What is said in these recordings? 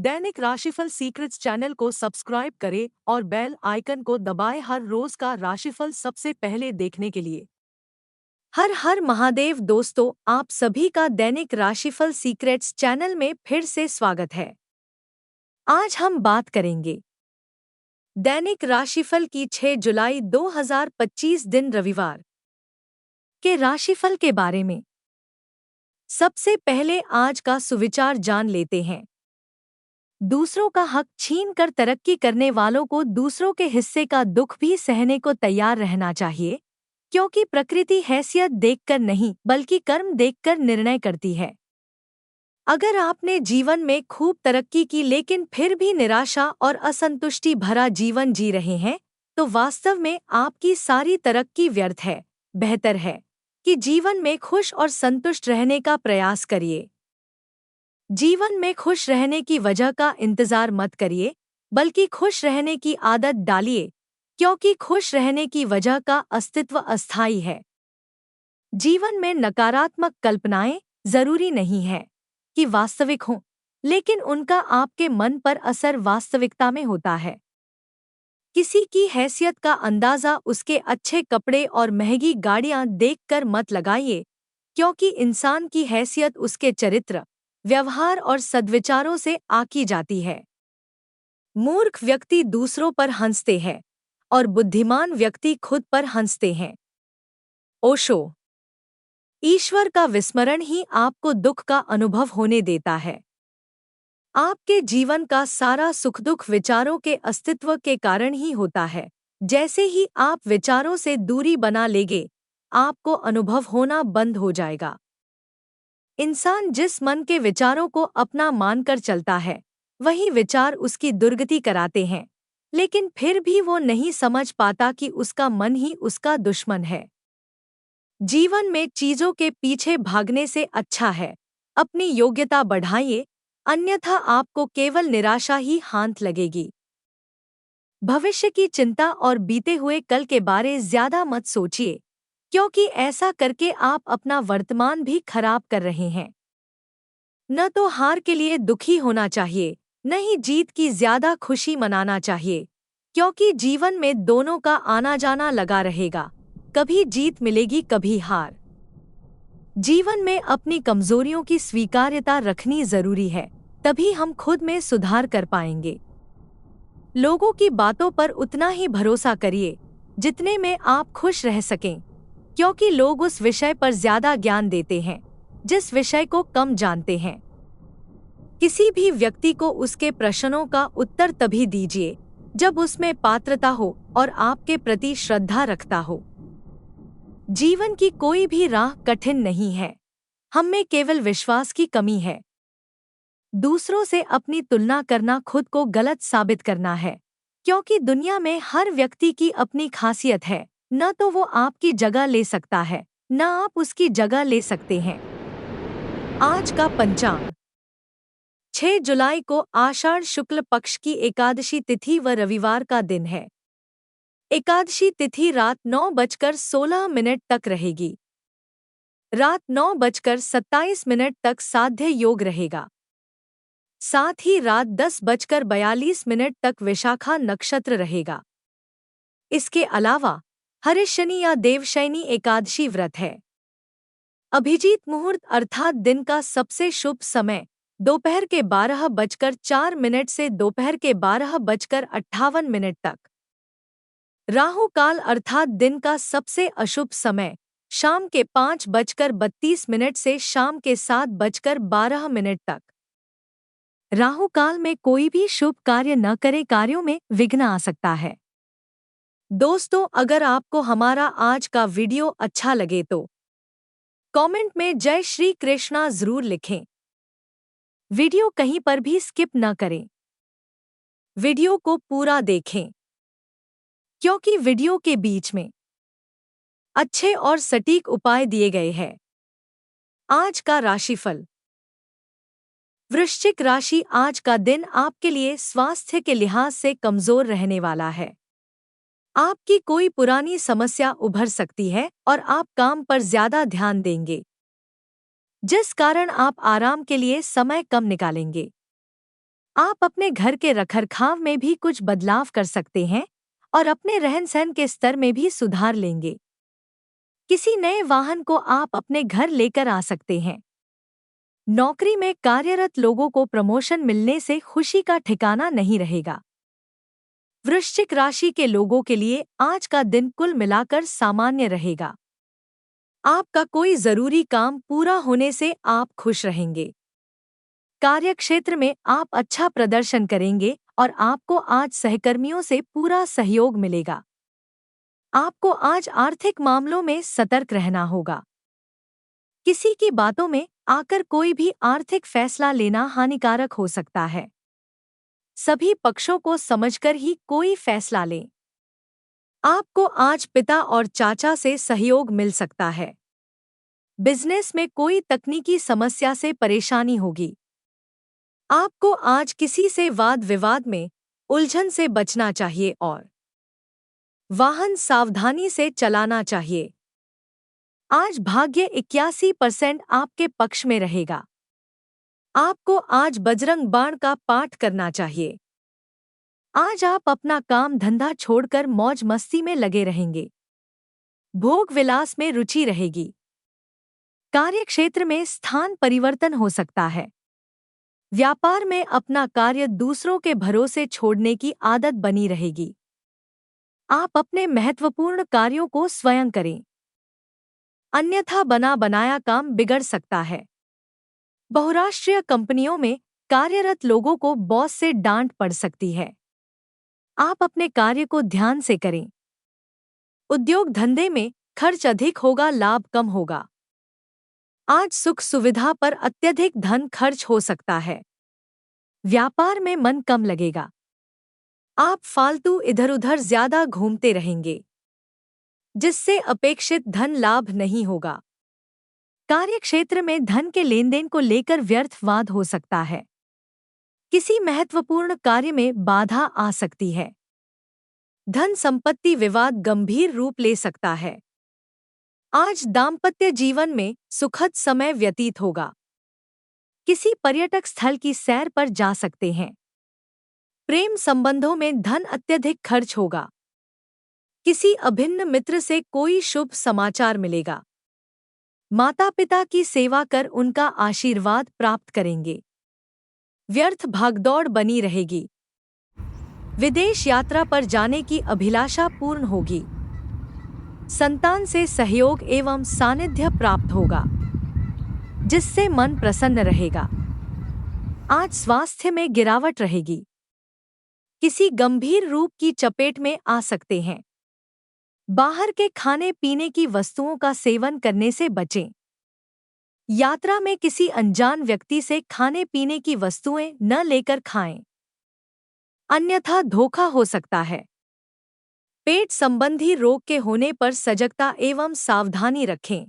दैनिक राशिफल secrets channel को subscribe करें और बेल आइकन को दबाएं हर रोज का राशिफल सबसे पहले देखने के लिए। हर हर महादेव दोस्तों, आप सभी का दैनिक राशिफल सीक्रेट्स चैनल में फिर से स्वागत है। आज हम बात करेंगे दैनिक राशिफल की 6 जुलाई 2025 दिन रविवार के राशिफल के बारे में। सबसे पहले आज का सुविचार जान लेते हैं। दूसरों का हक छीनकर तरक्की करने वालों को दूसरों के हिस्से का दुख भी सहने को तैयार रहना चाहिए, क्योंकि प्रकृति हैसियत देखकर नहीं बल्कि कर्म देखकर निर्णय करती है। अगर आपने जीवन में खूब तरक्की की लेकिन फिर भी निराशा और असंतुष्टि भरा जीवन जी रहे हैं, तो वास्तव में आपकी सारी तरक्की व्यर्थ है। बेहतर है कि जीवन में खुश और संतुष्ट रहने का प्रयास करिए। जीवन में खुश रहने की वजह का इंतजार मत करिए, बल्कि खुश रहने की आदत डालिए, क्योंकि खुश रहने की वजह का अस्तित्व अस्थायी है। जीवन में नकारात्मक कल्पनाएं जरूरी नहीं है कि वास्तविक हों, लेकिन उनका आपके मन पर असर वास्तविकता में होता है। किसी की हैसियत का अंदाजा उसके अच्छे कपड़े और महंगी गाड़ियां देखकर मत लगाइए, क्योंकि इंसान की हैसियत उसके चरित्र, व्यवहार और सद्विचारों से आकी जाती है। मूर्ख व्यक्ति दूसरों पर हंसते हैं और बुद्धिमान व्यक्ति खुद पर हंसते हैं। ओशो। ईश्वर का विस्मरण ही आपको दुख का अनुभव होने देता है। आपके जीवन का सारा सुख दुख विचारों के अस्तित्व के कारण ही होता है। जैसे ही आप विचारों से दूरी बना लेंगे, आपको अनुभव होना बंद हो जाएगा। इंसान जिस मन के विचारों को अपना मानकर चलता है, वही विचार उसकी दुर्गति कराते हैं, लेकिन फिर भी वो नहीं समझ पाता कि उसका मन ही उसका दुश्मन है। जीवन में चीजों के पीछे भागने से अच्छा है अपनी योग्यता बढ़ाइए, अन्यथा आपको केवल निराशा ही हाथ लगेगी। भविष्य की चिंता और बीते हुए कल के बारे ज्यादा मत सोचिए, क्योंकि ऐसा करके आप अपना वर्तमान भी खराब कर रहे हैं। न तो हार के लिए दुखी होना चाहिए, न ही जीत की ज्यादा खुशी मनाना चाहिए, क्योंकि जीवन में दोनों का आना जाना लगा रहेगा। कभी जीत मिलेगी, कभी हार। जीवन में अपनी कमजोरियों की स्वीकार्यता रखनी जरूरी है, तभी हम खुद में सुधार कर पाएंगे। लोगों की बातों पर उतना ही भरोसा करिए जितने में आप खुश रह सकें, क्योंकि लोग उस विषय पर ज्यादा ज्ञान देते हैं जिस विषय को कम जानते हैं। किसी भी व्यक्ति को उसके प्रश्नों का उत्तर तभी दीजिए जब उसमें पात्रता हो और आपके प्रति श्रद्धा रखता हो। जीवन की कोई भी राह कठिन नहीं है, हम में केवल विश्वास की कमी है। दूसरों से अपनी तुलना करना खुद को गलत साबित करना है, क्योंकि दुनिया में हर व्यक्ति की अपनी खासियत है। न तो वो आपकी जगह ले सकता है, न आप उसकी जगह ले सकते हैं। आज का पंचांग। 6 जुलाई को आषाढ़ शुक्ल पक्ष की एकादशी तिथि व रविवार का दिन है। एकादशी तिथि रात 9:16 तक रहेगी। रात 9:27 तक साध्य योग रहेगा। साथ ही रात 10:42 तक विशाखा नक्षत्र रहेगा। इसके अलावा हरिशनि या देवशयनी एकादशी व्रत है। अभिजीत मुहूर्त अर्थात दिन का सबसे शुभ समय दोपहर के 12:04 से दोपहर के 12:58 तक। राहु काल अर्थात दिन का सबसे अशुभ समय शाम के 5:32 से शाम के 7:12 तक। राहु काल में कोई भी शुभ कार्य न करें, कार्यों में विघ्न आ सकता है। दोस्तों, अगर आपको हमारा आज का वीडियो अच्छा लगे तो कमेंट में जय श्री कृष्णा जरूर लिखें। वीडियो कहीं पर भी स्किप न करें। वीडियो को पूरा देखें, क्योंकि वीडियो के बीच में अच्छे और सटीक उपाय दिए गए हैं। आज का राशिफल। वृश्चिक राशि। आज का दिन आपके लिए स्वास्थ्य के लिहाज से कमजोर रहने वाला है। आपकी कोई पुरानी समस्या उभर सकती है और आप काम पर ज्यादा ध्यान देंगे, जिस कारण आप आराम के लिए समय कम निकालेंगे। आप अपने घर के रखरखाव में भी कुछ बदलाव कर सकते हैं और अपने रहन-सहन के स्तर में भी सुधार लेंगे। किसी नए वाहन को आप अपने घर लेकर आ सकते हैं। नौकरी में कार्यरत लोगों को प्रमोशन मिलने से खुशी का ठिकाना नहीं रहेगा। वृश्चिक राशि के लोगों के लिए आज का दिन कुल मिलाकर सामान्य रहेगा। आपका कोई जरूरी काम पूरा होने से आप खुश रहेंगे। कार्यक्षेत्र में आप अच्छा प्रदर्शन करेंगे और आपको आज सहकर्मियों से पूरा सहयोग मिलेगा। आपको आज आर्थिक मामलों में सतर्क रहना होगा। किसी की बातों में आकर कोई भी आर्थिक फैसला लेना हानिकारक हो सकता है। सभी पक्षों को समझकर ही कोई फैसला लें। आपको आज पिता और चाचा से सहयोग मिल सकता है। बिजनेस में कोई तकनीकी समस्या से परेशानी होगी। आपको आज किसी से वाद विवाद में उलझन से बचना चाहिए और वाहन सावधानी से चलाना चाहिए। आज भाग्य 81% आपके पक्ष में रहेगा। आपको आज बजरंग बाण का पाठ करना चाहिए। आज आप अपना काम धंधा छोड़कर मौज मस्ती में लगे रहेंगे। भोग विलास में रुचि रहेगी। कार्यक्षेत्र में स्थान परिवर्तन हो सकता है। व्यापार में अपना कार्य दूसरों के भरोसे छोड़ने की आदत बनी रहेगी। आप अपने महत्वपूर्ण कार्यों को स्वयं करें, अन्यथा बना बनाया काम बिगड़ सकता है। बहुराष्ट्रीय कंपनियों में कार्यरत लोगों को बॉस से डांट पड़ सकती है। आप अपने कार्य को ध्यान से करें। उद्योग धंधे में खर्च अधिक होगा, लाभ कम होगा। आज सुख सुविधा पर अत्यधिक धन खर्च हो सकता है। व्यापार में मन कम लगेगा। आप फालतू इधर उधर ज्यादा घूमते रहेंगे, जिससे अपेक्षित धन लाभ नहीं होगा। कार्यक्षेत्र में धन के लेनदेन को लेकर व्यर्थ वाद हो सकता है। किसी महत्वपूर्ण कार्य में बाधा आ सकती है। धन संपत्ति विवाद गंभीर रूप ले सकता है। आज दाम्पत्य जीवन में सुखद समय व्यतीत होगा। किसी पर्यटक स्थल की सैर पर जा सकते हैं। प्रेम संबंधों में धन अत्यधिक खर्च होगा। किसी अभिन्न मित्र से कोई शुभ समाचार मिलेगा। माता पिता की सेवा कर उनका आशीर्वाद प्राप्त करेंगे। व्यर्थ भागदौड़ बनी रहेगी। विदेश यात्रा पर जाने की अभिलाषा पूर्ण होगी। संतान से सहयोग एवं सानिध्य प्राप्त होगा, जिससे मन प्रसन्न रहेगा। आज स्वास्थ्य में गिरावट रहेगी। किसी गंभीर रूप की चपेट में आ सकते हैं। बाहर के खाने पीने की वस्तुओं का सेवन करने से बचें। यात्रा में किसी अनजान व्यक्ति से खाने पीने की वस्तुएं न लेकर खाएं, अन्यथा धोखा हो सकता है। पेट संबंधी रोग के होने पर सजगता एवं सावधानी रखें।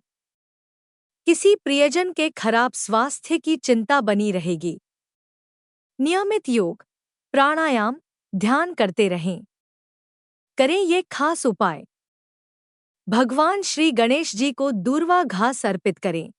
किसी प्रियजन के खराब स्वास्थ्य की चिंता बनी रहेगी। नियमित योग, प्राणायाम, ध्यान करते रहें। करें ये खास उपाय। भगवान श्री गणेश जी को दूर्वा घास अर्पित करें।